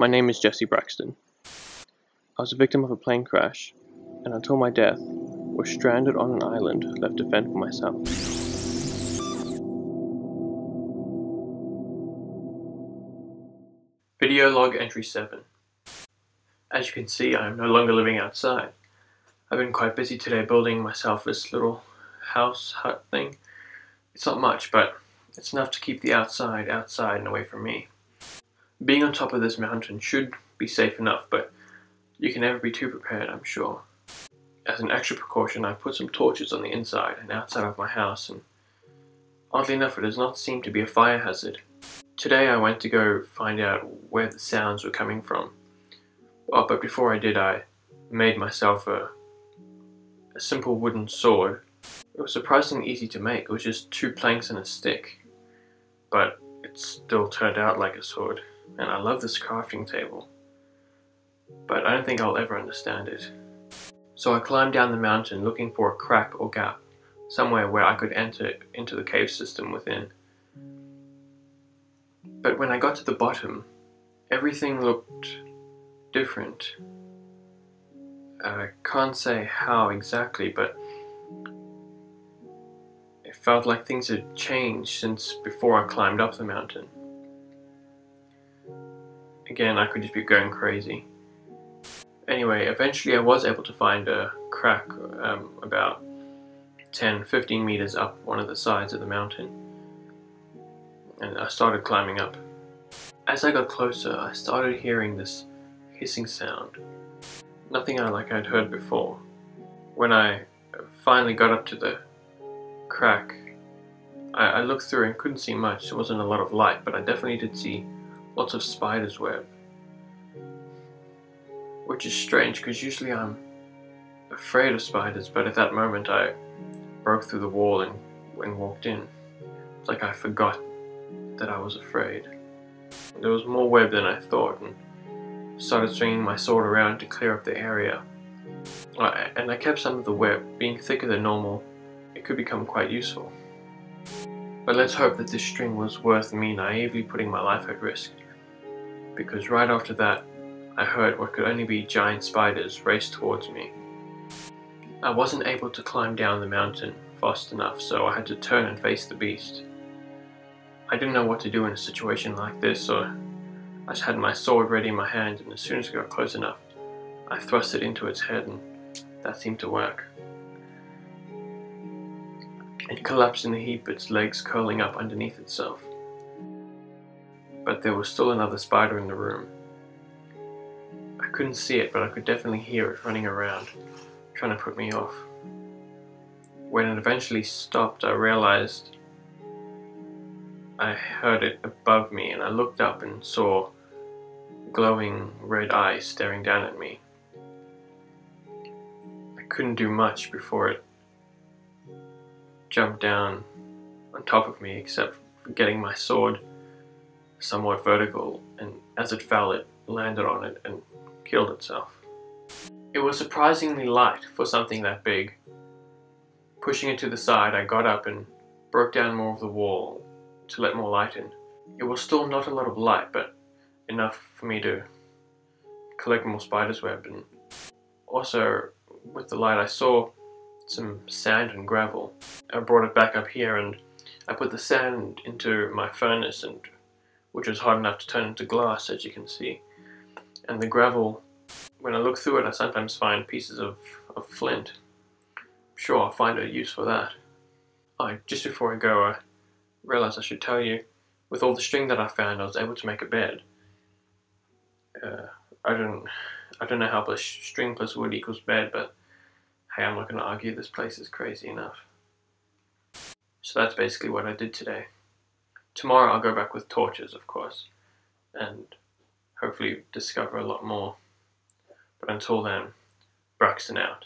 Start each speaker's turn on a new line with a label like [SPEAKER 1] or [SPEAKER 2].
[SPEAKER 1] My name is Jesse Braxton. I was a victim of a plane crash, and until my death, was stranded on an island left to fend for myself. Video log entry 7. As you can see, I am no longer living outside. I've been quite busy today building myself this little house hut thing. It's not much, but it's enough to keep the outside and away from me. Being on top of this mountain should be safe enough, but you can never be too prepared, I'm sure. As an extra precaution, I've put some torches on the inside and outside of my house, and oddly enough, it does not seem to be a fire hazard. Today I went to go find out where the sounds were coming from. But before I did, I made myself a simple wooden sword. It was surprisingly easy to make. It was just 2 planks and a stick, but it still turned out like a sword. And I love this crafting table, but I don't think I'll ever understand it. So I climbed down the mountain looking for a crack or gap, somewhere where I could enter into the cave system within. But when I got to the bottom, everything looked different. I can't say how exactly, but it felt like things had changed since before I climbed up the mountain. Again, I could just be going crazy. Anyway, eventually I was able to find a crack about 10-15 meters up one of the sides of the mountain, and I started climbing up. As I got closer, I started hearing this hissing sound, nothing like I'd heard before. When I finally got up to the crack, I looked through and couldn't see much. There wasn't a lot of light, but I definitely did see lots of spider's web. Which is strange, because usually I'm afraid of spiders, but at that moment I broke through the wall and walked in. It's like I forgot that I was afraid. There was more web than I thought, and started swinging my sword around to clear up the area. And I kept some of the web. Being thicker than normal, it could become quite useful. But let's hope that this string was worth me naively putting my life at risk, because right after that, I heard what could only be giant spiders race towards me. I wasn't able to climb down the mountain fast enough, so I had to turn and face the beast. I didn't know what to do in a situation like this, so I just had my sword ready in my hand, and as soon as it got close enough, I thrust it into its head, and that seemed to work. It collapsed in a heap, its legs curling up underneath itself. But there was still another spider in the room. I couldn't see it, but I could definitely hear it running around, trying to put me off. When it eventually stopped, I realized I heard it above me, and I looked up and saw glowing red eyes staring down at me. I couldn't do much before it jumped down on top of me, except for getting my sword somewhat vertical, and as it fell, it landed on it and killed itself. It was surprisingly light for something that big. Pushing it to the side, I got up and broke down more of the wall to let more light in. It was still not a lot of light, but enough for me to collect more spider's web, and also with the light I saw some sand and gravel. I brought it back up here and I put the sand into my furnace, which was hot enough to turn into glass, as you can see. And the gravel, when I look through it, I sometimes find pieces of flint. I'm sure I'll find a use for that. Just before I go, I realized I should tell you, with all the string that I found, I was able to make a bed. I don't know how string plus wood equals bed, but hey, I'm not going to argue. This place is crazy enough. So that's basically what I did today. Tomorrow I'll go back with torches, of course, and hopefully discover a lot more. But until then, Braxton out.